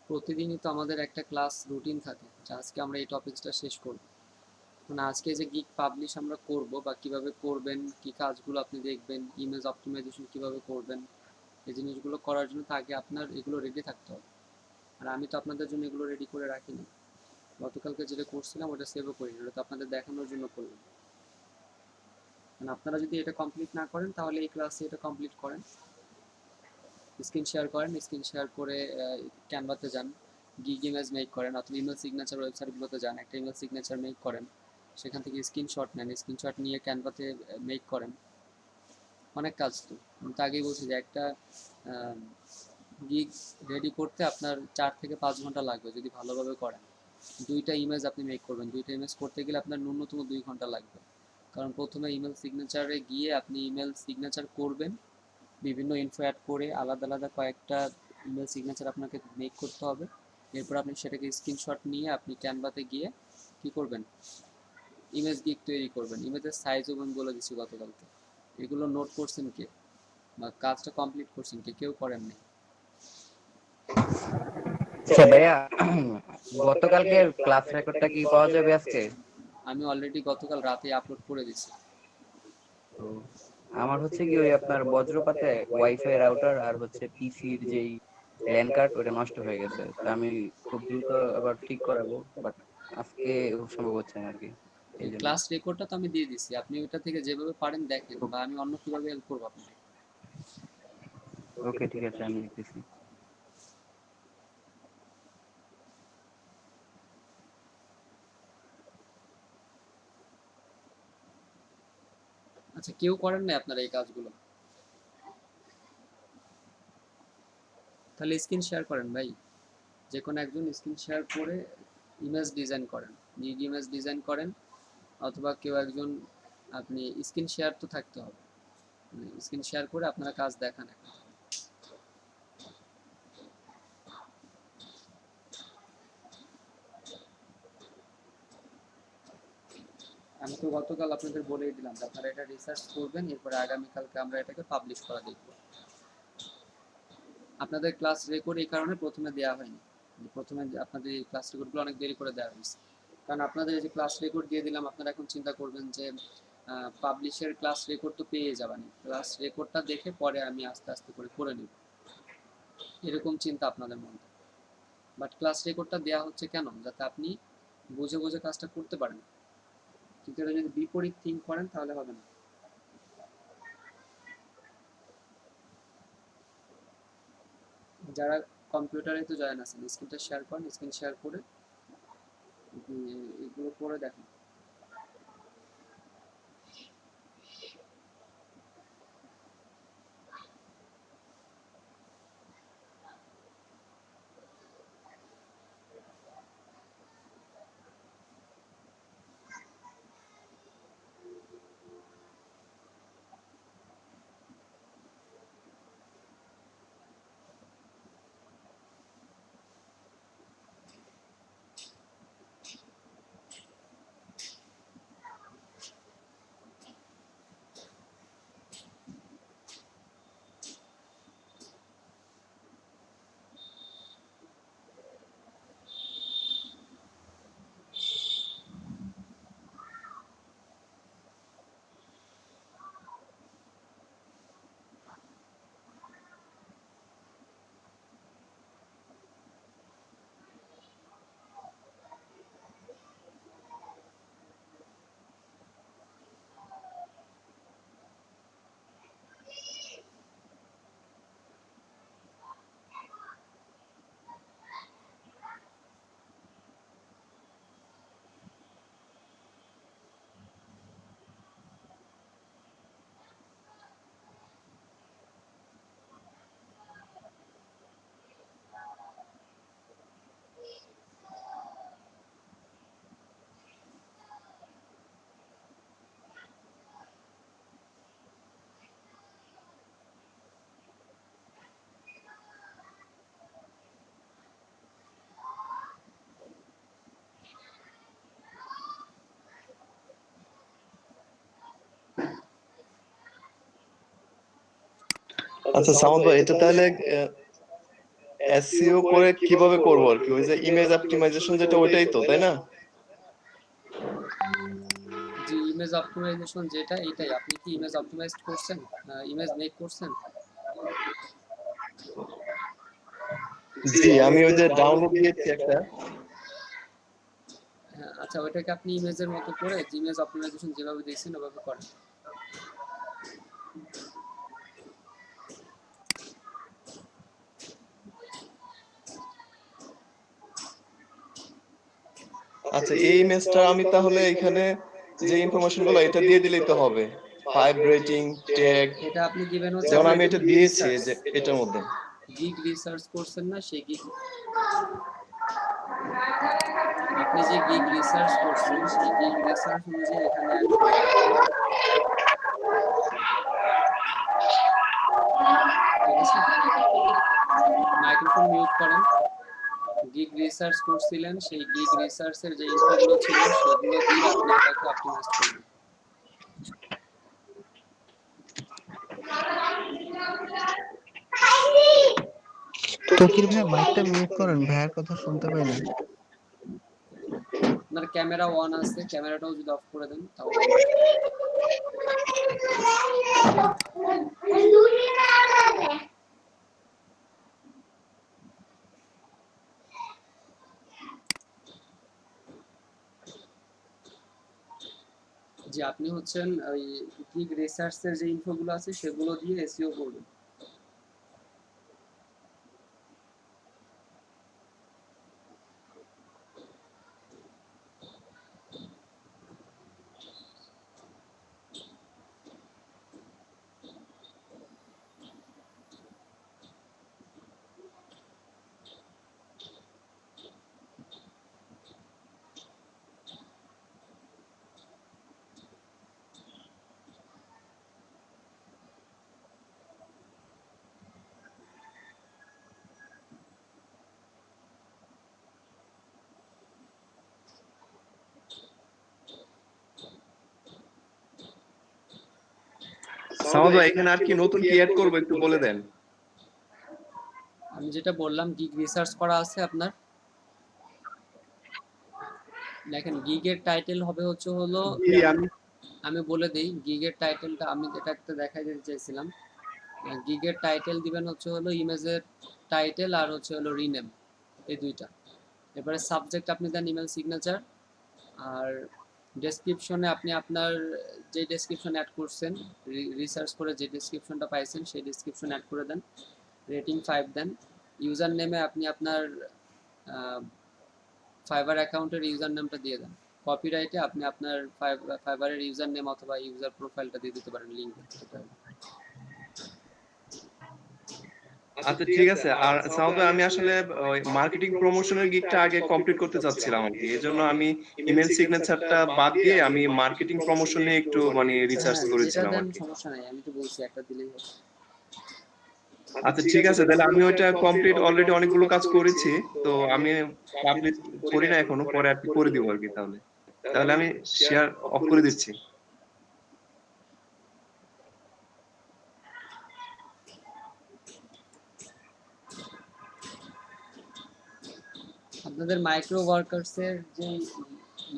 প্রতিদিনই তো আমাদের একটা ক্লাস রুটিন থাকে যে আজকে আমরা এই টপিকসটা শেষ করব। মানে আজকে যে গিগ পাবলিশ আমরা করব বা কিভাবে করবেন, কি কাজগুলো আপনি দেখবেন, ইমেজ অপটিমাইজেশন কিভাবে করবেন, এই জিনিসগুলো করার জন্য তো আগে আপনার এগুলো রেডি থাকতে হবে। আর আমি তো আপনাদের জন্য এগুলো রেডি করে রাখিনি। গতকালকে যেটা করছিলাম ওটা সেভও করিনি, ওটা তো আপনাদের দেখানোর জন্য করলাম। মানে আপনারা যদি এটা কমপ্লিট না করেন তাহলে এই ক্লাসে এটা কমপ্লিট করেন, স্ক্রিন শেয়ার করেন, স্ক্রিন শেয়ার করে ক্যানভাতে যান, গিগ ইমেজ মেক করেন, অথবা ইমেল সিগনেচার ওয়েবসাইটগুলোতে যান, একটা ইমেল সিগনেচার মেক করেন, সেখান থেকে স্ক্রিনশট নেন, স্ক্রিনশট নিয়ে ক্যানভাতে মেক করেন। অনেক কাজ তো, আমি তো আগেই বলছি যে একটা গিগ রেডি করতে আপনার 4 থেকে 5 ঘন্টা লাগবে যদি ভালোভাবে করেন। দুইটা ইমেজ আপনি মেক করবেন, দুইটা ইমেজ করতে গেলে আপনার ন্যূনতম 2 ঘন্টা লাগবে। কারণ প্রথমে ইমেল সিগনেচারে গিয়ে আপনি ইমেল সিগনেচার করবেন, বিভিন্ন ইনফো অ্যাড করে আলাদা আলাদা কয়েকটা ইমেল সিগনেচার আপনাকে মেক করতে হবে। এরপর আপনি সেটাকে স্ক্রিনশট নিয়ে আপনি ক্যানভাতে গিয়ে কি করবেন, ইমেজ গিগ তৈরি করবেন। ইমেজের সাইজও আমি বলে দিচ্ছি গতকালকে। এগুলো নোট করছেন কে, বা কাজটা কমপ্লিট করছেন কে? কেউ করেন নাই। আচ্ছা ভাইয়া, গতকালকের ক্লাস রেকর্ডটা কি পাওয়া যাবে আজকে? আমি অলরেডি গতকাল রাতে আপলোড করে দিছি। তো আমার হচ্ছে কি ওই আপনার বজ্রপাতে ওয়াইফাই রাউটার আর হচ্ছে পিসির যেই ল্যান কার্ড ওটা নষ্ট হয়ে গেছে, তো আমি খুব দ্রুত আবার ঠিক করাবো, বাট আজকে সম্ভব হচ্ছে না আর কি, এই এই জন্য। ক্লাস রেকর্ডটা তো আমি দিয়ে দিছি, আপনি ওইটা থেকে যেভাবে পারেন দেখেন, বা আমি অন্য কিভাবে হেল্প করবো আপনাকে। ওকে, ঠিক আছে, আমি দেখতেছি। আচ্ছা, কেউ করেন নাই আপনারা এই কাজগুলো? তাহলে স্ক্রিন শেয়ার করেন ভাই, যে কোনো একজন স্ক্রিন শেয়ার করে ইমেজ ডিজাইন করেন, নিড ইমেজ ডিজাইন করেন। অথবা কেউ একজন, আপনি স্ক্রিন শেয়ার তো থাকতে হবে, স্ক্রিন শেয়ার করে আপনারা কাজ দেখান এখন। আমি তো গতকাল আপনাদের বলেই দিলাম যে আপনারা এটা রিসার্চ করবেন, এরপরে আগামীকালকে আমরা এটাকে পাবলিশ করা দেখব। আপনাদের ক্লাস রেকর্ড এই কারণে প্রথমে দেওয়া হয়নি, প্রথমে আপনাদের এই ক্লাস রেকর্ডগুলো অনেক দেরি করে দেওয়া হয়েছে। কারণ আপনাদের এই যে ক্লাস রেকর্ড দিয়ে দিলাম, আপনারা এখন চিন্তা করবেন যে পাবলিশের ক্লাস রেকর্ড তো পেয়ে যাবেন, ক্লাস রেকর্ডটা দেখে পরে আমি আস্তে আস্তে করে করে নেব, এরকম চিন্তা আপনাদের মধ্যে। বাট ক্লাস রেকর্ডটা দেওয়া হচ্ছে কেন, যাতে আপনি বুঝে বুঝে কাজটা করতে পারেন। কিন্তু এটা যদি বিপরীত থিঙ্ক করেন তাহলে হবে না। যারা কম্পিউটারে তো জয়েন আছেন, স্ক্রিনটা শেয়ার করেন, স্ক্রিন শেয়ার করে এগুলো করে দেখেন। আচ্ছা সাউন্ড ভাই, এটা তাহলে এসইও করে কিভাবে করবো আর কি, ওই যে ইমেজ অপটিমাইজেশন যেটা ওইটাই তো, তাই না? জি, ইমেজ অপটিমাইজেশন যেটা এটাই। আপনি কি ইমেজ অপটিমাইজ করছেন, ইমেজ মেক করছেন? জি, আমি ওই যে ডাউনলোড দিয়েছি একটা। হ্যাঁ, আচ্ছা, ওইটাকে আপনি ইমেজের মতো করে ইমেজ অপটিমাইজেশন যেভাবে দিয়েছেন ওভাবে করেন। আচ্ছা, এই ইমেজটা আমি তাহলে এখানে যে ইনফরমেশন গুলো এটা দিয়ে দিলেই তো হবে, 5 রেটিং, ট্যাগ। এটা আপনি দিবেন হচ্ছে যেমন আপনার আমি এটা গিগ দিয়েছি রিসার্চ। যে এটার মধ্যে। গিগ রিসার্চ করছেন না, সেই গিগ, আপনি যে গিগ রিসার্চ করছেন সেই গিগ রিসার্চ অনুযায়ী এখানে অ্যাড করবেন। ঠিক আছে, মাইক্রোফোন মিউট করেন। গিগ রিসার্চ করছিলেন, সেই গিগ রিসার্চের যে ইনফোগুলো ছিল সেগুলো দিয়ে আপনি এটাকে অপটিমাইজ করবেন। তকির ভাই মাইকটা মিউট করেন, ভাইয়ের কথা শুনতে পাই না। আপনার ক্যামেরা অন আছে, ক্যামেরাটাও যদি অফ করে দেন তাহলে। যে আপনি হচ্ছেন ওই গিগ রিসার্চের যে ইনফোগুলো আছে সেগুলো দিয়ে এসইও করবেন। সামাদ ভাই, এখানে আর কি নতুন কি অ্যাড করবো একটু বলে দেন। আমি যেটা বললাম গিগ রিসার্চ করা আছে আপনার। দেখেন, গিগের টাইটেল হবে হচ্ছে হলো, জি, আমি বলে দিই গিগের টাইটেলটা। আমি যেটা একটা দেখাই দিতে চাইছিলাম, গিগের টাইটেল দিবেন হচ্ছে হলো ইমেজের টাইটেল আর হচ্ছে হলো রিনেম, এই দুইটা। এবারে সাবজেক্ট আপনি দেন ইমেল সিগনেচার, আর ডেসক্রিপশনে আপনি আপনার যে ডেসক্রিপশন অ্যাড করছেন, রিসার্চ করে যে ডেসক্রিপশনটা পাইছেন সেই ডেসক্রিপশন অ্যাড করে দেন। রেটিং 5 দেন। ইউজার নেমে আপনি আপনার ফাইবার অ্যাকাউন্টের ইউজার নেমটা দিয়ে দেন। কপিরাইটে আপনি আপনার ফাইবারের ইউজার নেম অথবা ইউজার প্রোফাইলটা দিয়ে দিতে পারেন, লিঙ্ক। আচ্ছা ঠিক আছে। আর সামাদ ভাই, আমি আসলে ওই মার্কেটিং প্রমোশনের গিগটা আগে কমপ্লিট করতে চাচ্ছিলাম আর কি, এজন্য আমি ইমেল সিগনেচারটা বাদ দিয়ে আমি মার্কেটিং প্রমোশন নিয়ে একটু মানে রিসার্চ হ্যাঁ, যেটা করেছিলাম দেন আর কি। সমস্যা নাই, আমি তো বলছি একটা দিলেই হবে। আচ্ছা ঠিক আছে, তাহলে আমি ওইটা কমপ্লিট অলরেডি অনেকগুলো কাজ করেছি। তো আমি পাবলিশ করি না এখনো, পরে আর কি করে দিব আর কি। তাহলে তাহলে আমি শেয়ার অফ করে দিচ্ছি। আপনাদের মাইক্রো ওয়ার্কার্সের যে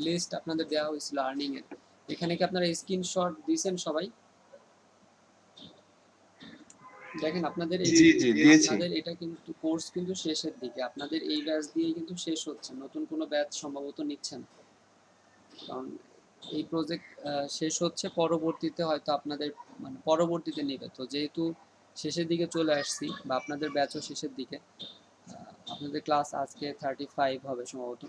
লিস্ট আপনাদের দেওয়া হয়েছিল আর্নিং এর, এখানে কি আপনারা স্ক্রিনশট দিয়েছেন সবাই? দেখেন, আপনাদের এই জি জি দিয়েছি। আপনাদের এটা কিন্তু কোর্স কিন্তু শেষের দিকে, আপনাদের এই ব্যাচ দিয়েই কিন্তু শেষ হচ্ছে, নতুন কোনো ব্যাচ সম্ভবত নিচ্ছেন। কারণ এই প্রজেক্ট শেষ হচ্ছে, পরবর্তীতে হয়তো আপনাদের মানে পরবর্তীতে নেবে। তো যেহেতু শেষের দিকে চলে আসছি বা আপনাদের ব্যাচও শেষের দিকে, আপনাদের ক্লাস আজকে 35 হবে সম্ভবত।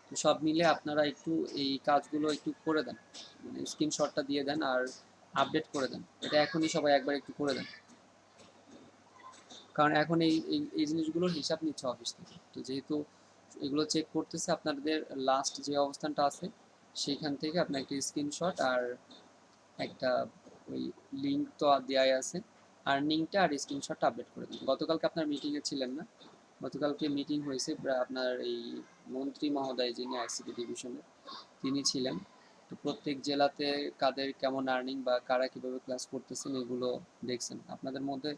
তো সব মিলে আপনারা একটু এই কাজগুলো একটু করে দেন, মানে স্ক্রিনশটটা দিয়ে দেন আর আপডেট করে দেন। এটা এখনই সবাই একবার একটু করে দেন, কারণ এখন এই জিনিসগুলোর হিসাব নিচ্ছে অফিস থেকে। তো যেহেতু এগুলো চেক করতেছে, আপনাদের লাস্ট যে অবস্থানটা আছে সেইখান থেকে আপনার একটা স্ক্রিনশট আর একটা ওই লিঙ্ক তো দেওয়াই আছে, আর্নিংটা আর স্ক্রিনশটটা আপডেট করে দিন। গতকালকে আপনার মিটিংয়ে ছিলেন না? গতকালকে মিটিং হয়েছে, আপনার এই মন্ত্রী মহোদয় যিনি আইসিটি ডিভিশনের, তিনি ছিলেন। তো প্রত্যেক জেলাতে কাদের কেমন আর্নিং বা কারা কিভাবে ক্লাস করতেছেন এগুলো দেখছেন। আপনাদের মধ্যে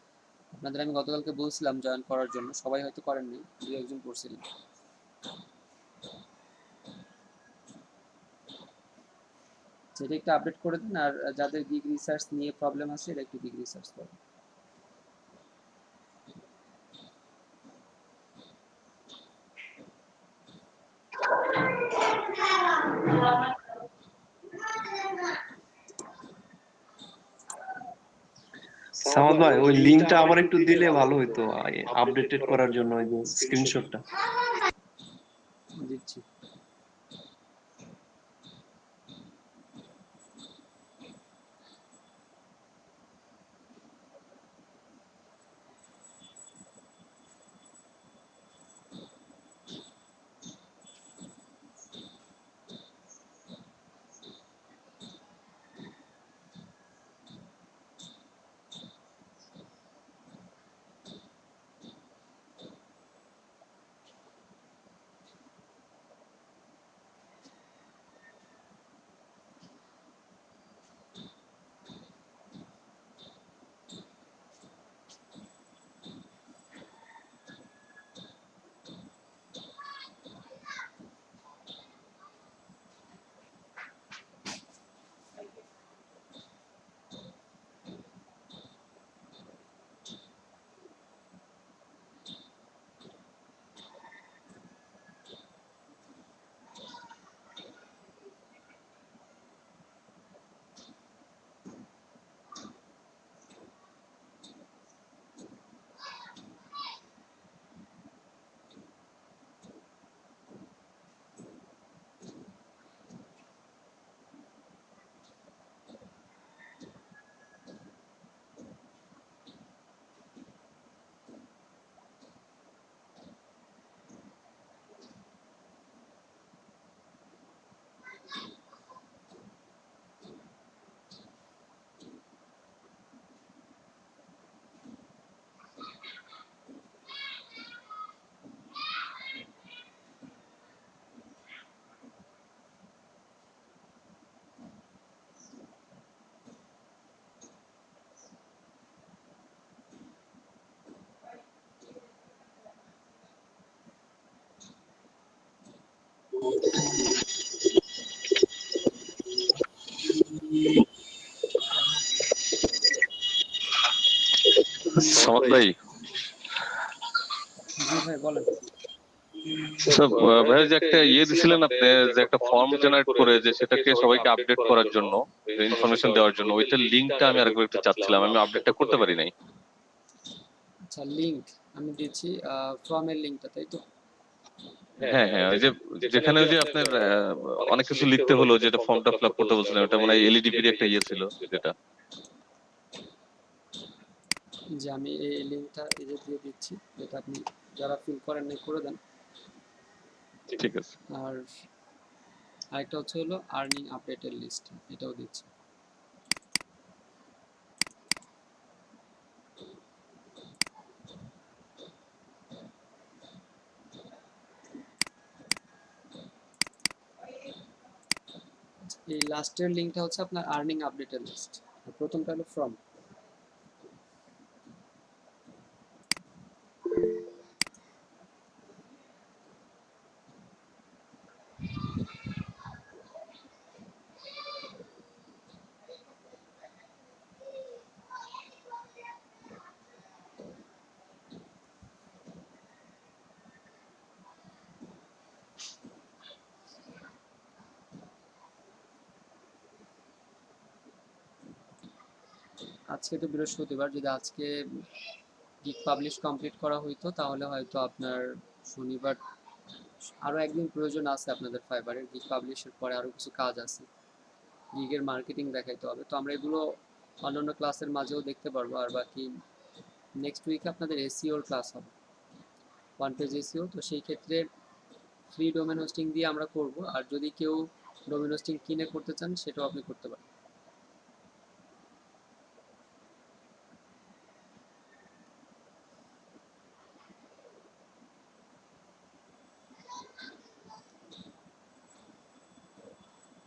আপনাদের আমি গতকালকে বলছিলাম জয়েন করার জন্য, সবাই হয়তো করেননি, দু একজন করছিলেন। সেটা একটু আপডেট করে দিন, আর যাদের গিগ রিসার্চ নিয়ে প্রবলেম আছে এটা একটু গিগ রিসার্চ করুন। সামাদ ভাই ওই লিংকটা আবার একটু দিলে ভালো হতো, আপডেটেড করার জন্য ওই যে স্ক্রিনশটটা। দিচ্ছি। সামাদ ভাই, জি ভাই বলেন। ভাইয়া যে একটা দিছিলেন আপনি, যে একটা ফর্ম জেনারেট করে যে সেটাকে সবাইকে আপডেট করার জন্য, ইনফরমেশন দেওয়ার জন্য, ওইটার লিঙ্কটা আমি আরেকবার একটু চাচ্ছিলাম, আমি আপডেটটা করতে পারি নাই। আচ্ছা, লিংক আমি দিচ্ছি, ফর্মের লিংকটা, তাই তো? হ্যাঁ হ্যাঁ, ওই যে যেখানে ওই যে আপনার অনেক কিছু লিখতে হলো, যেটা ফর্মটা ফিল আপ করতে বলছিলেন, ওটা মনে হয় এলইডিপির একটা ছিল যেটা। যে আমি এই লিংকটা এই যে দিয়ে দিচ্ছি, যেটা আপনি যারা ফিল করেন নাই করে দেন। ঠিক আছে। আর আরেকটা হচ্ছে হলো আর্নিং আপডেটের লিস্ট, এটাও দিচ্ছি। এই লাস্টের লিংকটা হচ্ছে আপনার আর্নিং আপডেটের লিস্ট, আর প্রথমটা হলো ফ্রম। আজকে তো বৃহস্পতিবার, যদি আজকে গিগ পাবলিশ কমপ্লিট করা হইতো তাহলে হয়তো আপনার শনিবার, আরও একদিন প্রয়োজন আছে আপনাদের ফাইবারের। গিগ পাবলিশের পরে আরও কিছু কাজ আছে, গিগের মার্কেটিং দেখাইতে হবে, তো আমরা এগুলো অন্যান্য ক্লাসের মাঝেও দেখতে পারবো। আর বাকি নেক্সট উইকে আপনাদের এসইওর ক্লাস হবে, ওয়ান পেজ এসইও, তো সেই ক্ষেত্রে ফ্রি ডোমেন হোস্টিং দিয়ে আমরা করব, আর যদি কেউ ডোমেন হোস্টিং কিনে করতে চান সেটাও আপনি করতে পারেন।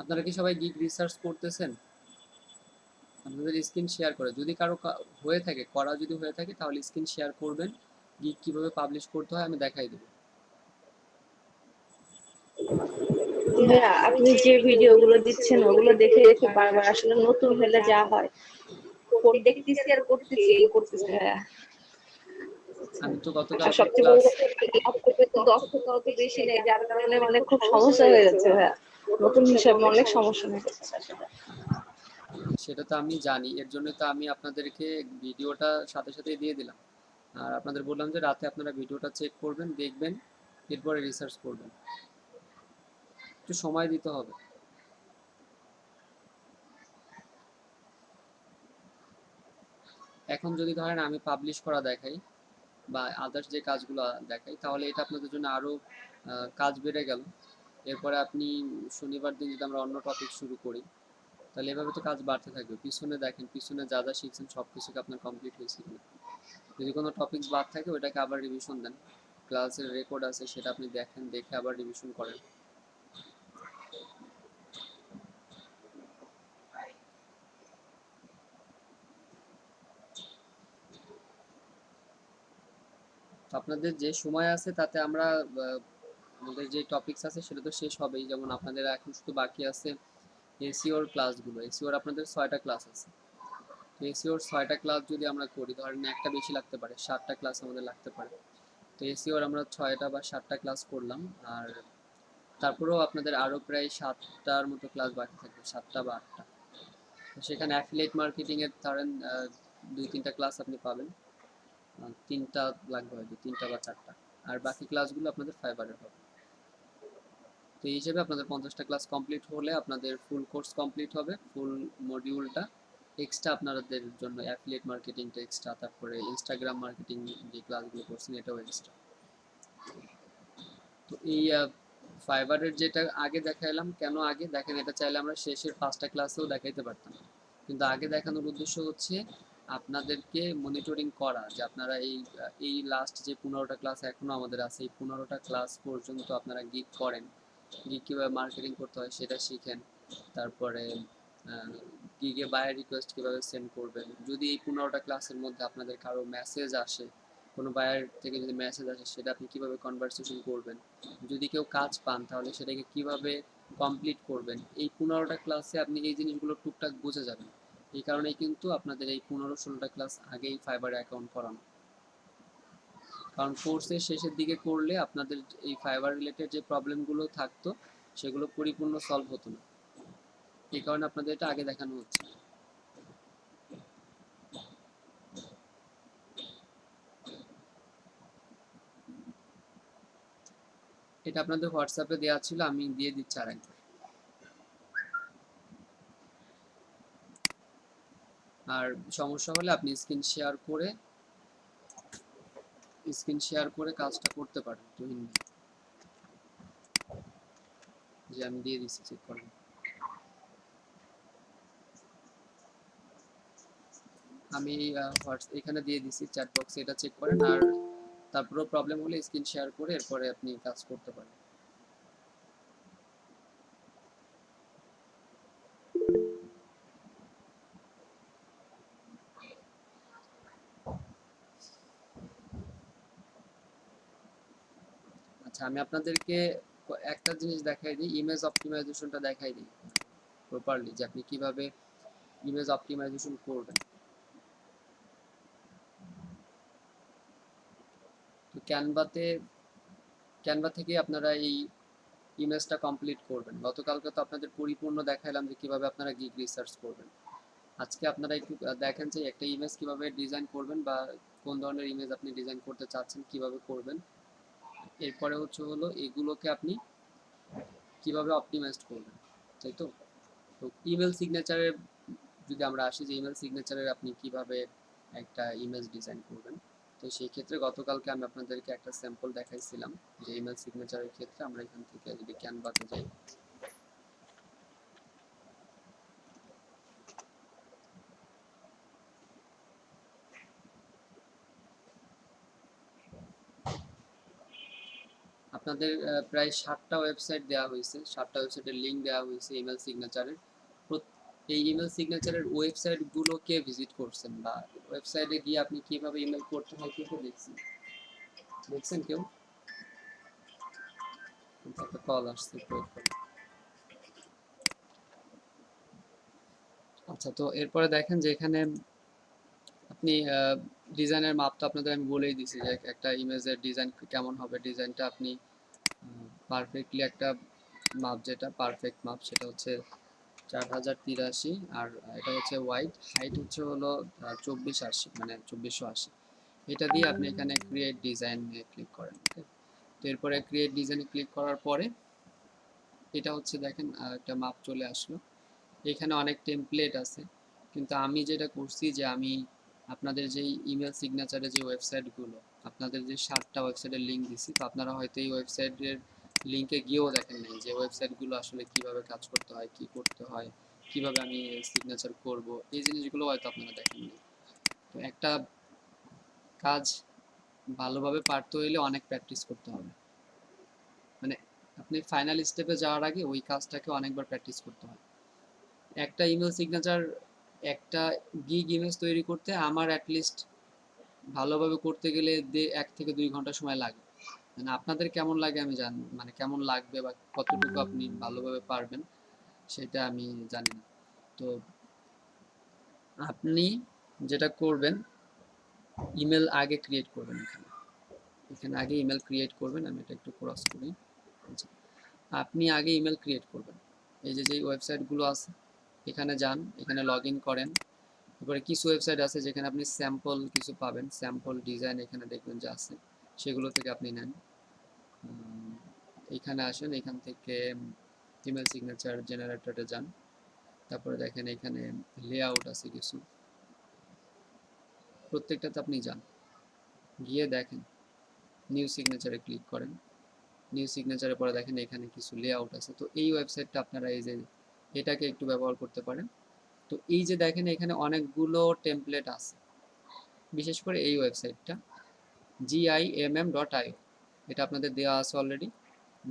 আপনারা কি সবাই গিগ রিসার্চ করতেছেন? আপনাদের আপনাদের স্ক্রিন শেয়ার করে যদি কারো হয়ে থাকে করা যদি হয়ে থাকে তাহলে স্ক্রিন শেয়ার করবেন, গিগ কিভাবে পাবলিশ করতে হয় আমি দেখাই দেবো। ভাইয়া আপনি যে ভিডিওগুলো দিচ্ছেন ওগুলো দেখে দেখে বারবার আসলে নতুন হলে যা হয় দেখতেছি আর করতেছি এই করতেছি ভাইয়া। আমি তো আর গতকালকে সবচেয়ে বড় ক্লাস কথা আপনাদের তো দক্ষতা অত বেশি নেই, যার কারণে মানে খুব সমস্যা হয়ে যাচ্ছে ভাইয়া। নতুন হিসাবে অনেক সমস্যা হয়ে যাচ্ছে আসলে। সেটা তো আমি জানি, এর জন্য তো আমি আপনাদেরকে ভিডিওটা সাথে সাথে দিয়ে দিলাম। আর আপনাদের বললাম যে রাতে আপনারা ভিডিওটা চেক করবেন, দেখবেন, এরপরে রিসার্চ করবেন, একটু সময় দিতে হবে। এখন যদি ধরেন আমি পাবলিশ করা দেখাই বা আদার্স যে কাজগুলো দেখাই তাহলে এটা আপনাদের জন্য আরও কাজ বেড়ে গেল। এরপরে আপনি শনিবার দিন যদি আমরা অন্য টপিক শুরু করি তাহলে এভাবে তো কাজ বাড়তে থাকবে। পিছনে দেখেন, পিছনে যা যা শিখছেন সব কিছুকে আপনার কমপ্লিট হয়েছে কিনা। যদি কোনো টপিকস বাদ থাকে ওটাকে আবার রিভিশন দেন, ক্লাসের রেকর্ড আছে সেটা আপনি দেখেন, দেখে আবার রিভিশন করেন। তো আপনাদের যে সময় আছে তাতে আমরা আমাদের যে টপিকস আছে সেটা তো শেষ হবেই। যেমন আপনাদের এখন শুধু বাকি আছে এসিওর ক্লাসগুলো। এসিওর আপনাদের 6টা ক্লাস আছে। তো এসিওর 6টা ক্লাস যদি আমরা করি, ধরেন একটা বেশি লাগতে পারে, 7টা ক্লাস আমাদের লাগতে পারে। তো এসিওর আমরা 6টা বা 7টা ক্লাস করলাম, আর তারপরেও আপনাদের আরও প্রায় 7টার মতো ক্লাস বাকি থাকবে, 7টা বা 8টা। তো সেখানে অ্যাফিলিয়েট মার্কেটিংয়ের ধরেন 2-3টা ক্লাস আপনি পাবেন, 3টা লাগবে হয়তো, 3টা বা 4টা। আর বাকি ক্লাসগুলো আপনাদের ফাইবারের হবে। তো এই হিসেবে আপনাদের 50টা ক্লাস কমপ্লিট হলে আপনাদের ফুল কোর্স কমপ্লিট হবে, ফুল মডিউলটা। এক্সট্রা আপনাদের জন্য অ্যাফিলিয়েট মার্কেটিংটা এক্সট্রা, তারপরে ইনস্টাগ্রাম মার্কেটিং যে ক্লাসগুলো করছেন এটাও এক্সট্রা। তো এই ফাইবারের যেটা আগে দেখাইলাম, কেন আগে দেখেন, এটা চাইলে আমরা শেষের 5টা ক্লাসেও দেখাইতে পারতাম, কিন্তু আগে দেখানোর উদ্দেশ্য হচ্ছে আপনাদেরকে মনিটরিং করা যে আপনারা এই লাস্ট যে 15টা ক্লাস এখনো আমাদের আছে, এই 15টা ক্লাস পর্যন্ত আপনারা গিগ করেন, গিগ কীভাবে মার্কেটিং করতে হয় সেটা শিখেন। তারপরে গিগে বায়ার রিকোয়েস্ট কীভাবে সেন্ড করবেন, যদি এই 15টা ক্লাসের মধ্যে আপনাদের কারো মেসেজ আসে, কোনো বায়ার থেকে যদি মেসেজ আসে সেটা আপনি কীভাবে কনভারসেশন করবেন, যদি কেউ কাজ পান তাহলে সেটাকে কিভাবে কমপ্লিট করবেন, এই 15টা ক্লাসে আপনি এই জিনিসগুলো টুকটাক বুঝে যাবেন। এই কারণেই কিন্তু আপনাদের এই 15-16টা ক্লাস আগেই ফাইবার অ্যাকাউন্ট করানো। কারণ কোর্সের শেষের দিকে করলে আপনাদের এই ফাইবার রিলেটেড যে প্রবলেমগুলো থাকতো সেগুলো পরিপূর্ণ সলভ হতো না। এই কারণে আপনাদের এটা আগে দেখানো হচ্ছে। এটা আপনাদের হোয়াটসঅ্যাপে দেওয়া ছিল, আমি দিয়ে দিচ্ছি আরেকবার। আর সমস্যা হলে আপনি স্ক্রিন শেয়ার করে কাজটা করতে পারেন। তুহিন ভাই, যে আমি দিয়ে দিচ্ছি, চেক করেন। আমি এখানে দিয়ে দিচ্ছি চ্যাট বক্সে, এটা চেক করেন। আর তারপরেও প্রবলেম হলে স্ক্রিন শেয়ার করে এরপরে আপনি কাজ করতে পারেন। আচ্ছা, আমি আপনাদেরকে একটা জিনিস দেখাই দিই, ইমেজ অপটিমাইজেশনটা দেখাই দিই প্রপারলি, যে আপনি কিভাবে ইমেজ অপটিমাইজেশন করবেন। তো ক্যানভা থেকে আপনারা এই ইমেজটা কমপ্লিট করবেন। গতকালকে তো আপনাদের পরিপূর্ণ দেখাইলাম যে কিভাবে আপনারা গিগ রিসার্চ করবেন। আজকে আপনারা একটু দেখেন যে একটা ইমেজ কিভাবে ডিজাইন করবেন বা কোন ধরনের ইমেজ আপনি ডিজাইন করতে চাচ্ছেন, কিভাবে করবেন। এরপরে হলো এগুলোকে আপনি কিভাবে অপটিমাইজ করবেন, তাই তো। তো ইমেল সিগনেচারের যদি আমরা আসি, যে ইমেল সিগনেচারের আপনি কিভাবে একটা ইমেজ ডিজাইন করবেন, তো সেই ক্ষেত্রে গতকালকে আমি আপনাদেরকে একটা স্যাম্পল দেখাইছিলাম যে ইমেল সিগনেচারের ক্ষেত্রে আমরা এখান থেকে যদি ক্যানভাতে যাই, আপনাদের প্রায় 7টা ওয়েবসাইট দেওয়া হয়েছে, 7টা ওয়েবসাইটের লিঙ্ক দেওয়া হয়েছে ইমেল সিগনেচারের। এই ইমেল সিগনেচারের ওয়েবসাইট গুলো কে ভিজিট করছেন বা ওয়েবসাইটে গিয়ে আপনি কিভাবে ইমেল করতে হয় কে কে দেখছেন কেউ? একটা কল আসছে, একটু wait করুন। আচ্ছা, তো এরপরে দেখেন যে এখানে আপনি ডিজাইনের মাপটা আপনাদের আমি বলেই দিছি যে একটা ইমেজের ডিজাইন কেমন হবে। ডিজাইনটা আপনি পারফেক্টলি একটা মাপ, যেটা পারফেক্ট মাপ সেটা হচ্ছে 4083, আর এটা হচ্ছে ওয়াইড, হাইট হচ্ছে হলো 2480, মানে 2480। এটা দিয়ে আপনি এখানে ক্রিয়েট ডিজাইন ক্লিক করেন। ওকে, তো এরপরে ক্রিয়েট ডিজাইনে ক্লিক করার পরে এটা হচ্ছে দেখেন একটা মাপ চলে আসলো। এখানে অনেক টেমপ্লেট আছে, কিন্তু আমি যেটা করছি যে আমি আপনাদের যেই ইমেল সিগনেচারে যে ওয়েবসাইটগুলো, আপনাদের যে 7টা ওয়েবসাইটের লিঙ্ক দিছি, তো আপনারা হয়তো এই ওয়েবসাইটের লিঙ্কে গিয়েও দেখেন নাই যে ওয়েবসাইটগুলো আসলে কিভাবে কাজ করতে হয়, কি করতে হয়, কিভাবে আমি সিগনেচার করব, এই জিনিসগুলো হয়তো আপনারা দেখেননি। তো একটা কাজ ভালোভাবে পারতে হইলে অনেক প্র্যাকটিস করতে হবে, মানে আপনি ফাইনাল স্টেপে যাওয়ার আগে ওই কাজটাকে অনেকবার প্র্যাকটিস করতে হয়। একটা ইমেল সিগনেচার, একটা গিগ ইমেজ তৈরি করতে আমার অ্যাটলিস্ট ভালোভাবে করতে গেলে 1 থেকে 2 ঘন্টা সময় লাগে। মানে আপনাদের কেমন লাগে আমি জানি, মানে কেমন লাগবে বা কতটুকু আপনি ভালোভাবে পারবেন সেটা আমি জানি না। তো আপনি যেটা করবেন, ইমেল আগে ক্রিয়েট করবেন। এখানে আগে ইমেল ক্রিয়েট করবেন। আমি এটা একটু ক্রস করি। আচ্ছা, আপনি আগে ইমেল ক্রিয়েট করবেন। এই যে যেই ওয়েবসাইটগুলো আছে এখানে যান, এখানে লগ ইন করেন। এরপরে কিছু ওয়েবসাইট আছে যেখানে আপনি স্যাম্পল কিছু পাবেন, স্যাম্পল ডিজাইন এখানে দেখবেন যে আছে, সেগুলো থেকে আপনি নেন। এখানে আসেন, এখান থেকে ইমেল সিগনেচার জেনারেটরে যান। তারপরে দেখেন এখানে লেআউট আছে কিছু, প্রত্যেকটাতে আপনি যান, গিয়ে দেখেন নিউ সিগনেচারে ক্লিক করেন। নিউ সিগনেচারের পরে দেখেন এখানে কিছু লেআউট আছে। তো এই ওয়েবসাইটটা আপনারা এই যে এটাকে একটু ব্যবহার করতে পারেন। তো এই যে দেখেন এখানে অনেকগুলো টেমপ্লেট আছে, বিশেষ করে এই ওয়েবসাইটটা gimm.io, এটা আপনাদের দেওয়া আছে অলরেডি।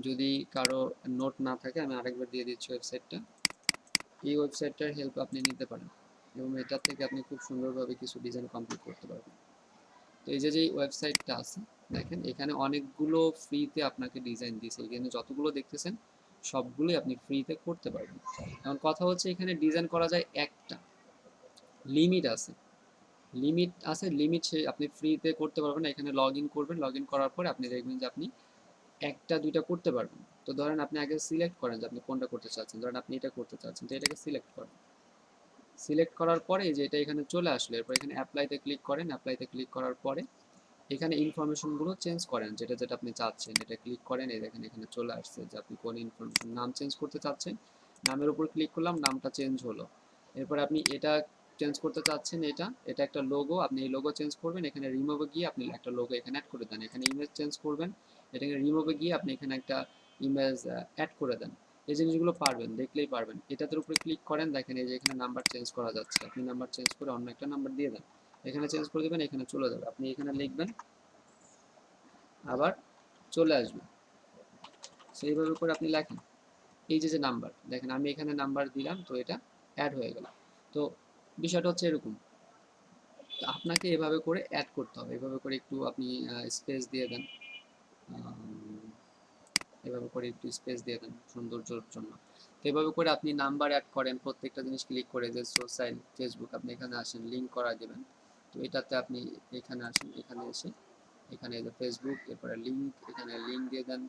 যদি কারো নোট না থাকে আমি আরেকবার দিয়ে দিচ্ছি ওয়েবসাইটটা। এই ওয়েবসাইটটার হেল্প আপনি নিতে পারেন এবং এটা থেকে আপনি খুব সুন্দরভাবে কিছু ডিজাইন কমপ্লিট করতে পারবেন। তো এই যে যে ওয়েবসাইটটা আছে দেখেন এখানে অনেকগুলো ফ্রিতে আপনাকে ডিজাইন দিয়েছে, এখানে যতগুলো দেখতেছেন সবগুলোই আপনি ফ্রিতে করতে পারবেন। এখন কথা হচ্ছে এখানে ডিজাইন করা যায় একটা, লিমিট আছে, লিমিট সে আপনি ফ্রিতে করতে পারবেন না। এখানে লগ ইন করবেন, লগ ইন করার পরে আপনি দেখবেন যে আপনি একটা দুইটা করতে পারবেন। তো ধরেন আপনি আগে সিলেক্ট করেন যে আপনি কোনটা করতে চাচ্ছেন, ধরেন আপনি এটা করতে চাচ্ছেন, তো এটাকে সিলেক্ট করেন। সিলেক্ট করার পরে যে এটা এখানে চলে আসলো, এরপর এখানে অ্যাপ্লাইতে ক্লিক করেন। অ্যাপ্লাইতে ক্লিক করার পরে এখানে ইনফরমেশনগুলো চেঞ্জ করেন, যেটা যেটা আপনি চাচ্ছেন এটা ক্লিক করেন। এই দেখেন এখানে চলে আসছে যে আপনি কোন ইনফরমেশন, নাম চেঞ্জ করতে চাচ্ছেন, নামের উপর ক্লিক করলাম, নামটা চেঞ্জ হলো। এরপর আপনি এটা চেঞ্জ করতে চাচ্ছেন, এটা এটা একটা লোগো, আপনি এই লোগো চেঞ্জ করবেন। এখানে রিমুভে গিয়ে আপনি একটা লোগো এখানে অ্যাড করে দেন। এখানে ইমেজ চেঞ্জ করবেন, এটাকে রিমুভে গিয়ে আপনি এখানে একটা ইমেজ অ্যাড করে দেন। এই জিনিসগুলো পারবেন, দেখলেই পারবেন। এটাতে উপরে ক্লিক করেন, দেখেন এই যে এখানে নাম্বার চেঞ্জ করা যাচ্ছে, আপনি নাম্বার চেঞ্জ করে অন্য একটা নাম্বার দিয়ে দেন, এখানে চেঞ্জ করে দেবেন, এখানে চলে যাবে। আপনি এখানে লিখবেন, আবার চলে আসবে, সেইভাবে করে আপনি লেখেন। এই যে যে নাম্বার দেখেন আমি এখানে নাম্বার দিলাম, তো এটা অ্যাড হয়ে গেল। তো বিষয়টা হচ্ছে এরকম, আপনাকে এভাবে করে অ্যাড করতে হবে। এভাবে করে একটু আপনি স্পেস দিয়ে দেন, এভাবে করে একটু স্পেস দিয়ে দেন সৌন্দর্যের জন্য। তো এভাবে করে আপনি নাম্বার অ্যাড করেন, প্রত্যেকটা জিনিস ক্লিক করে যে সোশ্যাল ফেসবুক, আপনি এখানে আসেন, লিঙ্ক করা দেবেন। তো এটাতে আপনি এখানে আসেন, এখানে এসে এখানে ফেসবুক, এরপরে লিঙ্ক, এখানে লিঙ্ক দিয়ে দেন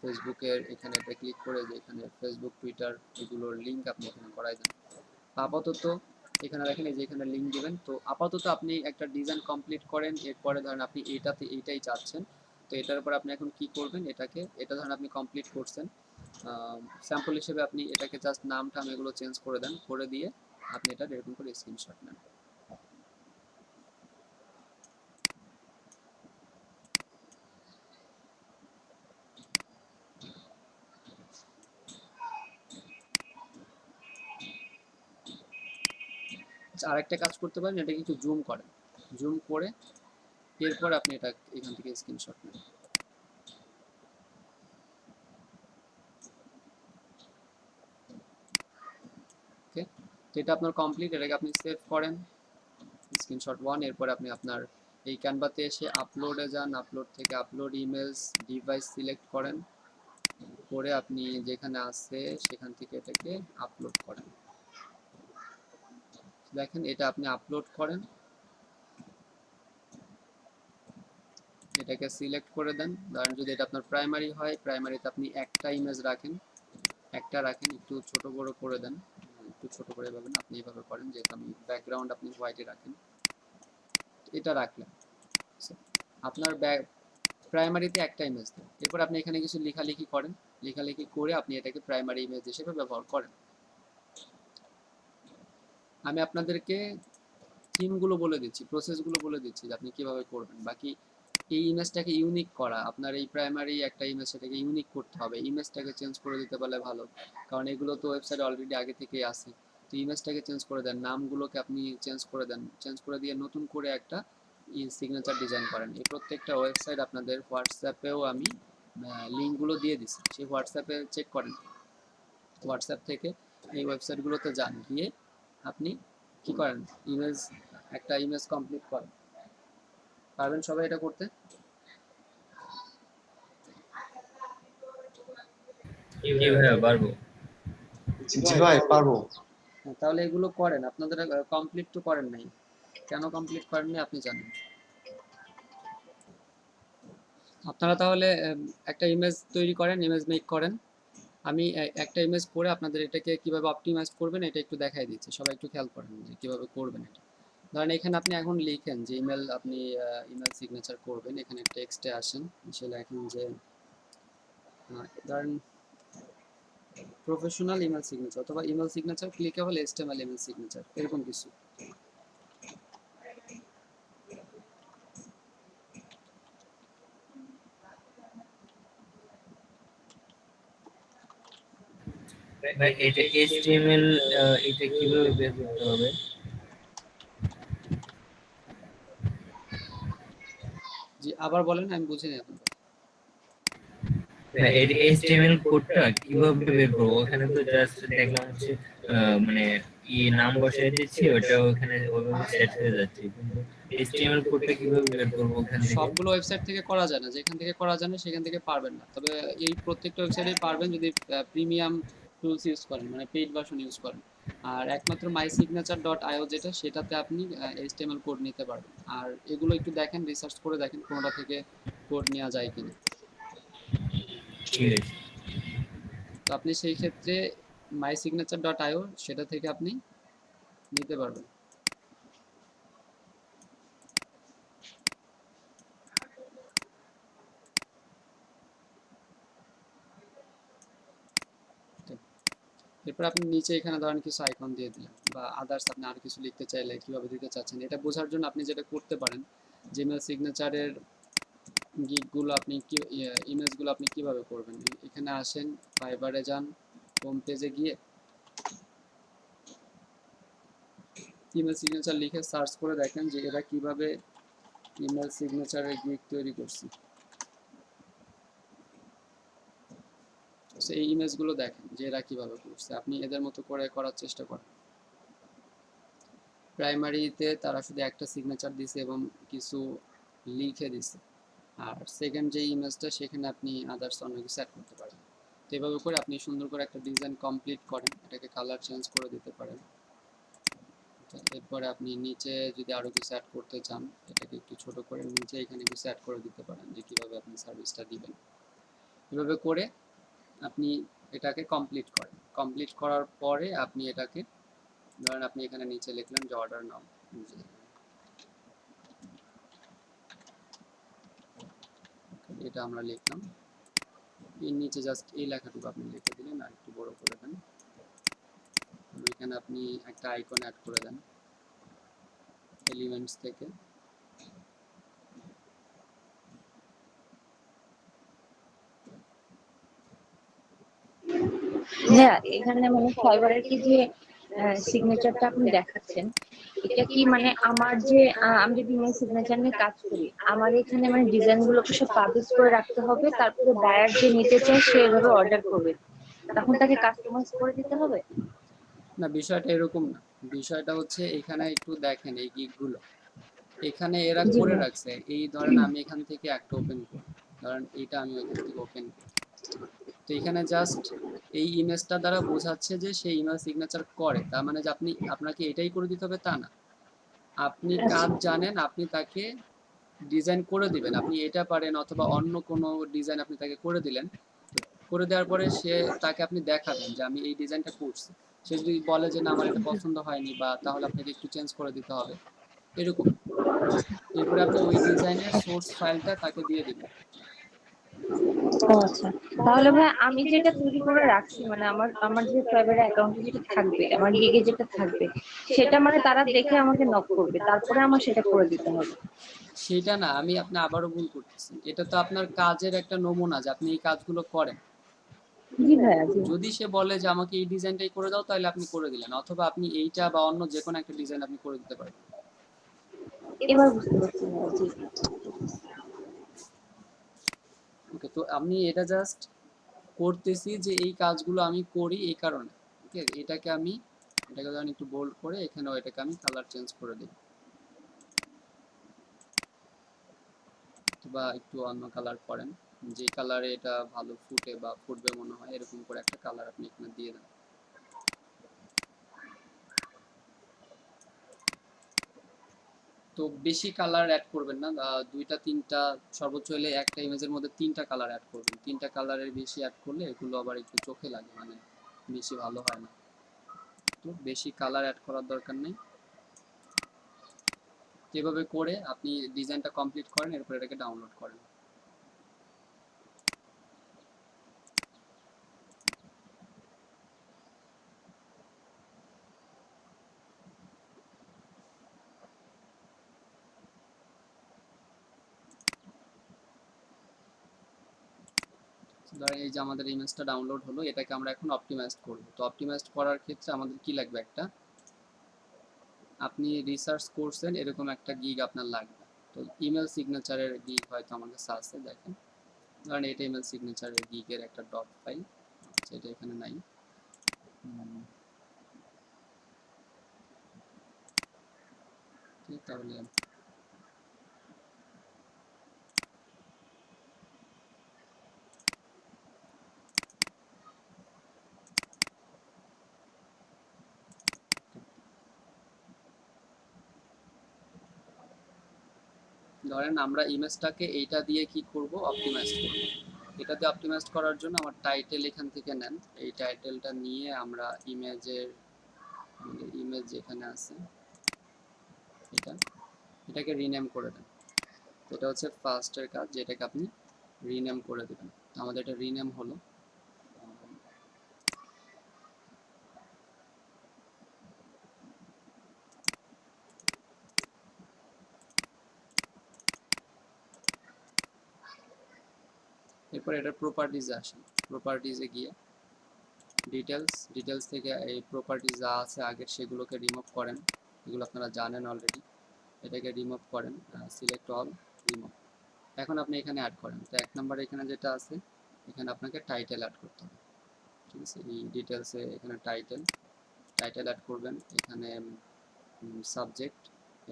ফেসবুকের। এখানে এটা ক্লিক করে যে এখানে ফেসবুক, টুইটার এগুলোর লিঙ্ক আপনি এখানে করাই দেন। আপাতত এখানে দেখেন এই যে এখানে লিঙ্ক দিবেন। তো আপাতত আপনি একটা ডিজাইন কমপ্লিট করেন, এরপরে ধরেন আপনি এইটাতে এইটাই চাচ্ছেন, তো এটার উপর আপনি এখন কি করবেন, এটাকে এটা ধরেন আপনি কমপ্লিট করছেন, স্যাম্পল হিসেবে আপনি এটাকে জাস্ট নামটা আমি এগুলো চেঞ্জ করে দেন, করে দিয়ে আপনি এটা এরকম করে স্ক্রিনশট নেন। আচ্ছা, আরেকটা কাজ করতে পারেন, এটাকে একটু জুম করেন, জুম করে এরপর আপনি এটা এখান থেকে স্ক্রিনশট নেন। ওকে। এটা আপনার কমপ্লিট, এটাকে আপনি সেভ করেন স্ক্রিনশট 1। এরপর আপনি আপনার এই ক্যানভাতে এসে আপলোডে যান, আপলোড থেকে আপলোড ইমেজ ডিভাইস সিলেক্ট করেন, করে আপনি যেখানে আছে সেখান থেকে এটাকে আপলোড করেন। দেখেন এটা আপনি আপলোড করেন, এটাকে সিলেক্ট করে দেন। ধরেন যদি এটা আপনার প্রাইমারি হয়, প্রাইমারিতে আপনি একটা ইমেজ রাখেন, একটা রাখেন, একটু ছোট বড় করে দেন, একটু ছোট করে পাবেন আপনি এইভাবে করেন, যেহেতু আমি ব্যাকগ্রাউন্ড আপনি হোয়াইটে রাখেন, এটা রাখলেন। আপনার প্রাইমারিতে একটা ইমেজ দেন, এরপর আপনি এখানে কিছু লেখালেখি করেন, লেখালেখি করে আপনি এটাকে প্রাইমারি ইমেজ হিসেবে ব্যবহার করেন। আমি আপনাদেরকে থিমগুলো বলে দিচ্ছি, প্রসেসগুলো বলে দিচ্ছি যে আপনি কিভাবে করবেন। বাকি এই ইমেজটাকে ইউনিক করা, আপনার এই প্রাইমারি একটা ইমেজ, সেটাকে ইউনিক করতে হবে, ইমেজটাকে চেঞ্জ করে দিতে পারলে ভালো, কারণ এগুলো তো ওয়েবসাইটে অলরেডি আগে থেকেই আছে। তো ইমেজটাকে চেঞ্জ করে দেন, নামগুলোকে আপনি চেঞ্জ করে দেন, চেঞ্জ করে দিয়ে নতুন করে একটা সিগনেচার ডিজাইন করেন। এই প্রত্যেকটা ওয়েবসাইট আপনাদের হোয়াটসঅ্যাপেও আমি লিঙ্কগুলো দিয়ে দিচ্ছি, সেই হোয়াটসঅ্যাপে চেক করেন। হোয়াটসঅ্যাপ থেকে এই ওয়েবসাইটগুলোতে যান, গিয়ে আপনি কি করেন, একটা ইমেজ কমপ্লিট করেন। পারবেন সবাই এটা করতে? জি ভাইয়া পারবো। জি ভাই পারবো। তাহলে এগুলো করেন, আপনাদের কমপ্লিট তো করেন নাই, কেন কমপ্লিট করেন নাই আপনি জানেন। আপনারা তাহলে একটা ইমেজ তৈরি করেন, ইমেজ মেক করেন। আমি একটা ইমেজ করে আপনাদের এটাকে কিভাবে অপটিমাইজ করবেন এটা একটু দেখাই দিচ্ছি, সবাই একটু খেয়াল করেন যে কিভাবে করবেন এটা। ধরেন এখানে আপনি এখন লিখেন যে আপনি ইমেল সিগনেচার করবেন, এখানে টেক্সটে আসেন, এসে লেখেন যে ধরেন প্রফেশনাল ইমেল সিগনেচার অথবা email signature clickable HTML email signature, এরকম কিছু। ভাই এটা HTML এটা কিভাবে বের করতে হবে? জি আবার বলেন, আমি বুঝিনি এখন। ভাই এটা HTML কোডটা কিভাবে বের করব? ওখানে তো জাস্ট দেখলাম হচ্ছে মানে নাম বসাই দিচ্ছি, ওটা ওখানে ওভাবে সেট হয়ে যাচ্ছে, কিন্তু HTML কোডটা কিভাবে বের করব ওখান থেকে? সবগুলো ওয়েবসাইট থেকে করা যায় না, যেখান থেকে করা যায় না সেখান থেকে পারবেন না, তবে এই প্রত্যেকটা ওয়েবসাইটেই পারবেন যদি প্রিমিয়াম টুলস ইউজ করেন, মানে পেইড ভার্সন ইউজ করেন। আর একমাত্র mysignature.io যেটা, সেটাতে আপনি HTML কোড নিতে পারবেন। আর এগুলো একটু দেখেন, রিসার্চ করে দেখেন কোনোটা থেকে কোড নেওয়া যায় কিনা। ঠিক আছে। তো আপনি সেই ক্ষেত্রে mysignature.io সেটা থেকে আপনি নিতে পারবেন। এরপর আপনি নিচে এখানে ধরেন কিছু আইকন দিয়ে দিলেন, বা আদার্স আপনি আর কিছু লিখতে চাইলে কিভাবে দিতে চাচ্ছেন এটা বোঝার জন্য আপনি যেটা করতে পারেন, জিমেল সিগনেচারের গিকগুলো আপনি কি ইমেজগুলো আপনি কিভাবে করবেন। এখানে আসেন, ফাইবারে যান, হোম পেজে গিয়ে ইমেল সিগনেচার লিখে সার্চ করে দেখেন যে এরা কিভাবে ইমেল সিগনেচারের গিক তৈরি করছে। এই ইমেজগুলো দেখেন যে এরা কিভাবে করছে, আপনি এদের মতো করে করার চেষ্টা করেন। প্রাইমারিতে তারা শুধু একটা সিগনেচার দিছে এবং কিছু লিখে দিছে, আর সেকেন্ড যে ইমেজটা সেখানে আপনি আদার্স অন্য কিছু অ্যাড করতে পারেন। তো এভাবে করে আপনি সুন্দর করে একটা ডিজাইন কমপ্লিট করেন, এটাকে কালার চেঞ্জ করে দিতে পারেন। এরপরে আপনি নিচে যদি আরও কিছু অ্যাড করতে চান, এটাকে একটু ছোট করে নিচে এখানে কিছু অ্যাড করে দিতে পারেন যে কীভাবে আপনি সার্ভিসটা দিবেন। এভাবে করে আপনি এটাকে কমপ্লিট করেন। কমপ্লিট করার পরে আপনি এটাকে ধরেন আপনি এখানে নিচে লিখলেন যে অর্ডার নাও, এটা আমরা লিখলাম, এর নিচে জাস্ট এই লেখাটুকু আপনি লিখে দিলেন আর একটু বড় করে দেন। এখানে আপনি একটা আইকন অ্যাড করে দেন এলিমেন্টস থেকে। হ্যাঁ, এখানে মানে ফাইবারের কি যে সিগনেচারটা আপনি দেখাচ্ছেন, এটা কি মানে আমার যে আমি যদি ইমেল সিগনেচার নিয়ে কাজ করি, আমার এখানে মানে ডিজাইন গুলোকে সব পাবলিশ করে রাখতে হবে, তারপরে বায়ার যে নিতে চায় সে এভাবে অর্ডার করবে, তখন তাকে কাস্টমাইজ করে দিতে হবে? না, বিষয়টা এরকম না। বিষয়টা হচ্ছে এখানে একটু দেখেন এই গিগগুলো এখানে এরা জি করে ভাইয়া। রাখছে। এই ধরেন আমি এখান থেকে একটা ওপেন করি, ধরেন এটা আমি ওইখান থেকে ওপেন করি, তো এখানে জাস্ট এই ইমেজটা দ্বারা বোঝাচ্ছে যে সে ইমেল সিগনেচার করে, তার মানে যে আপনি আপনাকে এটাই করে দিতে হবে তা না। আপনি আচ্ছা কাজ জানেন, আপনি তাকে ডিজাইন করে দিবেন, আপনি এটা পারেন অথবা অন্য কোনো ডিজাইন আপনি তাকে করে দিলেন। তো করে দেওয়ার পরে তাকে আপনি দেখাবেন যে আমি এই ডিজাইনটা করছি। সে যদি বলে যে না আমার এটা পছন্দ হয়নি, বা তাহলে আপনাকে একটু চেঞ্জ করে দিতে হবে, এরকম। এরপরে আপনি ওই ডিজাইনের সোর্স ফাইলটা তাকে দিয়ে দিবেন। ও আচ্ছা, তাহলে ভাই আমি যেটা তৈরি করে রাখছি মানে আমার আমার যে ফাইবার অ্যাকাউন্টে যেটা থাকবে, আমার গিগে যেটা থাকবে, সেটা মানে তারা দেখে আমাকে নক করবে, তারপরে আমার সেটা করে দিতে হবে। সেটা না, আপনি আবারও ভুল করতেছেন। এটা তো আপনার কাজের একটা নমুনা যে আপনি এই কাজগুলো করেন। জি ভাইয়া, জি। যদি সে বলে যে আমাকে এই ডিজাইনটাই করে দাও, তাহলে আপনি করে দিলেন, অথবা আপনি এইটা বা অন্য যে কোনো একটা ডিজাইন আপনি করে দিতে পারবেন। এবার বুঝতে পারছি ভাইয়া, জি। ওকে, তো আমি এটা জাস্ট করতেছি যে এই কাজগুলো আমি করি এই কারণে। ওকে, এটাকে ধরেন একটু বোল্ড করে এখানেও এটাকে আমি কালার চেঞ্জ করে দিই, বা একটু অন্য কালার করেন, যে কালারে এটা ভালো ফুটে বা ফুটবে মনে হয় এরকম করে একটা কালার আপনি এখানে দিয়ে দেন। তো বেশি কালার অ্যাড করবেন না, দুইটা তিনটা, সর্বোচ্চ হলে একটা ইমেজের মধ্যে তিনটা কালার অ্যাড করবেন। তিনটা কালারের বেশি অ্যাড করলে এগুলো আবার একটু চোখে লাগে, মানে বেশি ভালো হয় না। তো বেশি কালার অ্যাড করার দরকার নেই। এভাবে করে আপনি ডিজাইনটা কমপ্লিট করেন, এরপর এটাকে ডাউনলোড করেন। ধরেন এই যে আমাদের ইমেজটা ডাউনলোড হলো, এটাকে আমরা এখন অপটিমাইজড করব। তো অপটিমাইজড করার ক্ষেত্রে আমাদের কি লাগবে, আপনি রিসার্চ করছেন এরকম একটা গিগ আপনার লাগবে। তো ইমেল সিগনেচারের গিগ হয়তো আমার কাছে আছে, দেখেন ধরেন এটা ইমেল সিগনেচারের গিগের একটা ডট ফাইল, যেটা এখানে নাই। ঠিক, তাহলে ধরেন আমরা ইমেজটাকে এইটা দিয়ে কি করব, অপটিমাইজ করব। এটাতে অপটিমাইজ করার জন্য আমার টাইটেল এখান থেকে নেন, এই টাইটেলটা নিয়ে আমরা ইমেজ যেখানে আছে এটাকে রিনেম করে দেন। এটা হচ্ছে ফার্স্টের কাজ, যেটাকে আপনি রিনেম করে দেবেন। আমাদের এটা রিনেম হলো। এরপর এটা প্রপার্টিজে আসেন, প্রপার্টিজে গিয়ে ডিটেলস থেকে এই প্রপার্টিজ যা আছে আগের সেগুলোকে রিমুভ করেন, এগুলো আপনারা জানেন অলরেডি। এটাকে রিমুভ করেন, সিলেক্ট অল, রিমুভ। এখন আপনি এখানে অ্যাড করেন। তো 1 নম্বরে এখানে যেটা আছে, এখানে আপনাকে টাইটেল অ্যাড করতে হবে। ঠিক আছে, এই ডিটেলসে এখানে টাইটেল অ্যাড করবেন, এখানে সাবজেক্ট,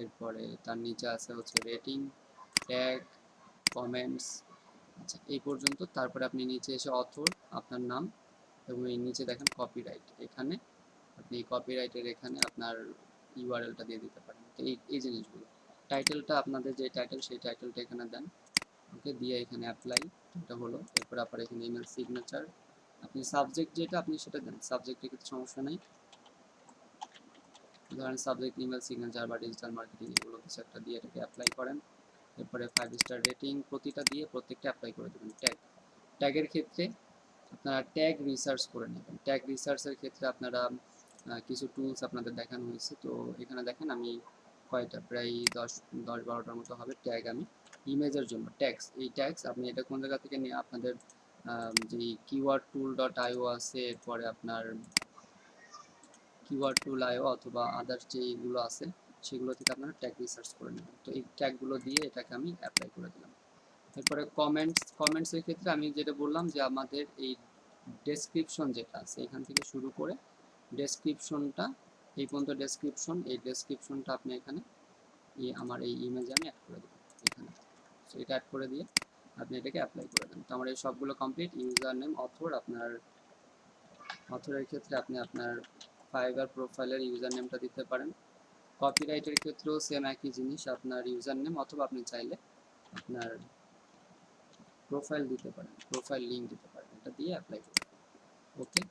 এরপরে তার নিচে আছে হচ্ছে রেটিং, ট্যাগ, কমেন্টস। আচ্ছা, এই পর্যন্ত। তারপরে আপনি নিচে এসে অথর, আপনার নাম, এবং এই নিচে দেখেন কপিরাইট, এখানে আপনি কপিরাইটের এখানে আপনার ইউআরএলটা দিয়ে দিতে পারেন। তো এই জিনিসগুলো, টাইটেলটা আপনাদের যে টাইটেল সেই টাইটেলটা এখানে দেন। ওকে, দিয়ে এখানে অ্যাপ্লাই, এটা হলো। এরপর আপনার এখানে ইমেল সিগনেচার, আপনি সাবজেক্ট যেটা আপনি সেটা দেন, সাবজেক্টে কিছু সমস্যা নেই। ধরেন সাবজেক্ট ইমেল সিগনেচার বা ডিজিটাল মার্কেটিং, এগুলো কিছু একটা দিয়ে এটাকে অ্যাপ্লাই করেন। এরপরে 5 স্টার রেটিং প্রতিটা দিয়ে প্রত্যেকটা অ্যাপ্লাই করে দেবেন। ট্যাগের ক্ষেত্রে আপনারা ট্যাগ রিসার্চ করে নেবেন। ট্যাগ রিসার্চের ক্ষেত্রে আপনারা কিছু টুলস আপনাদের দেখানো হয়েছে। তো এখানে দেখেন আমি কয়টা, প্রায় 10-12টার মতো হবে ট্যাগ আমি ইমেজের জন্য ট্যাগস। এই ট্যাগস আপনি এটা কোন জায়গা থেকে নিয়ে আপনাদের যে কিওয়ার্ড টুল ডট আইও আছে, এরপরে আপনার কিওয়ার্ড টুল আইও অথবা আদার্স যেগুলো আছে সেগুলো থেকে আপনারা ট্যাগ রিসার্চ করে নেবেন। তো এই ট্যাগগুলো দিয়ে এটাকে আমি অ্যাপ্লাই করে দিলাম। এরপরে কমেন্টসের ক্ষেত্রে আমি যেটা বললাম যে আমাদের এই ডেসক্রিপশন যেটা আছে এখান থেকে শুরু করে ডেসক্রিপশনটা এই পর্যন্ত ডেসক্রিপশন, এই ডেসক্রিপশনটা আপনি এখানে আমার এই ইমেজে আমি অ্যাড করে দেবো এখানে। সো এটা অ্যাড করে দিয়ে আপনি এটাকে অ্যাপ্লাই করে দেন। তো আমার এই সবগুলো কমপ্লিট। ইউজার নেম অথর, আপনার অথরের ক্ষেত্রে আপনি আপনার ফাইবার প্রোফাইলের ইউজার নেমটা দিতে পারেন। কপিরাইটের ক্ষেত্রেও সেম একই জিনিস, আপনার ইউজার নেম অথবা আপনি চাইলে আপনার প্রোফাইল দিতে পারেন, প্রোফাইল লিঙ্ক দিতে পারেন, এটা দিয়ে অ্যাপ্লাই করবেন। ওকে,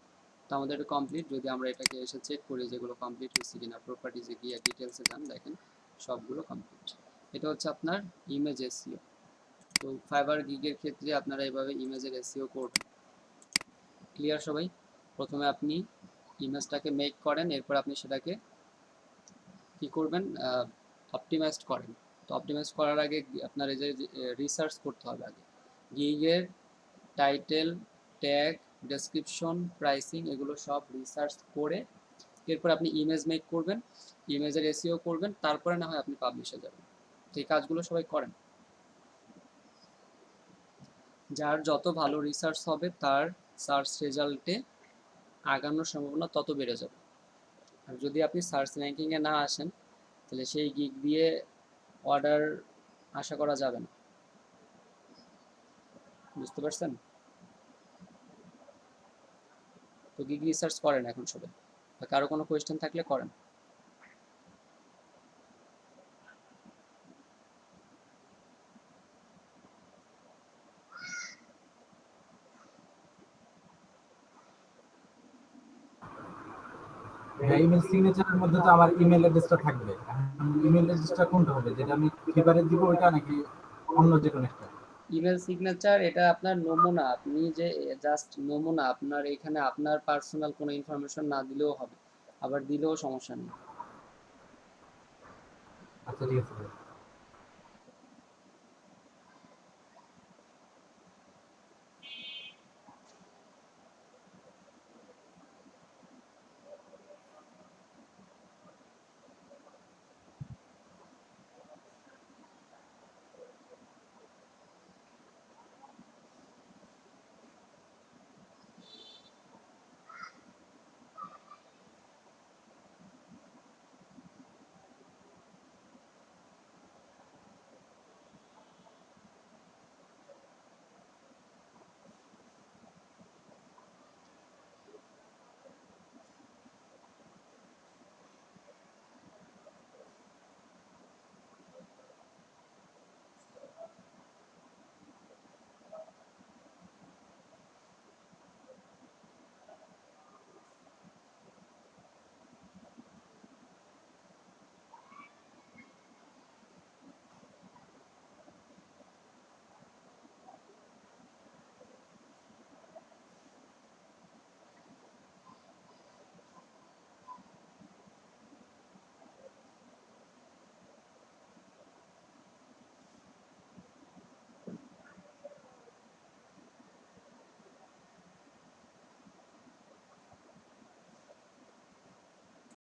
তো আমাদের এটা কমপ্লিট। যদি আমরা এটাকে এসে চেক করি যেগুলো কমপ্লিট হয়েছে কিনা, প্রপার্টিজে গিয়ে ডিটেলসে যান, দেখেন সবগুলো কমপ্লিট। এটা হচ্ছে আপনার ইমেজ এসইও। তো ফাইবার গিগের ক্ষেত্রে আপনারা এভাবে ইমেজের এসইও করবেন। ক্লিয়ার সবাই? প্রথমে আপনি ইমেজটাকে মেক করেন, এরপর আপনি সেটাকে কি করবেন, অপটিমাইজ করেন। তো অপটিমাইজ করার আগে আপনার এই যে রিসার্চ করতে হবে আগে গিগের টাইটেল, ট্যাগ, ডেসক্রিপশন, প্রাইসিং, এগুলো সব রিসার্চ করে এরপর আপনি ইমেজ মেক করবেন, ইমেজের এসইও করবেন, তারপরে না হয় আপনি পাবলিশে যাবেন। তো এই কাজগুলো সবাই করেন। যার যত ভালো রিসার্চ হবে তার সার্চ রেজাল্টে আগানোর সম্ভাবনা তত বেড়ে যাবে। আর যদি আপনি সার্চ র্যাঙ্কিংয়ে না আসেন তাহলে সেই গিগ দিয়ে অর্ডার আশা করা যাবে না। বুঝতে পারছেন? তো গিগ রিসার্চ করেন এখন সবাই। কারো কোনো কোয়েশ্চেন থাকলে করেন। হ্যাঁ, ইমেল সিগনেচারের মধ্যে তো আমার ইমেল অ্যাড্রেসটা থাকবে। ইমেল অ্যাড্রেসটা কোনটা হবে, যেটা আমি ফিভারে দিব ওইটা নাকি অন্য যে কোনো একটা? ইমেল সিগনেচার এটা আপনার নমুনা, আপনি যে জাস্ট নমুনা, আপনার এখানে আপনার পার্সোনাল কোনো ইনফরমেশন না দিলেও হবে, আবার দিলেও সমস্যা নেই। আচ্ছা ঠিক আছে।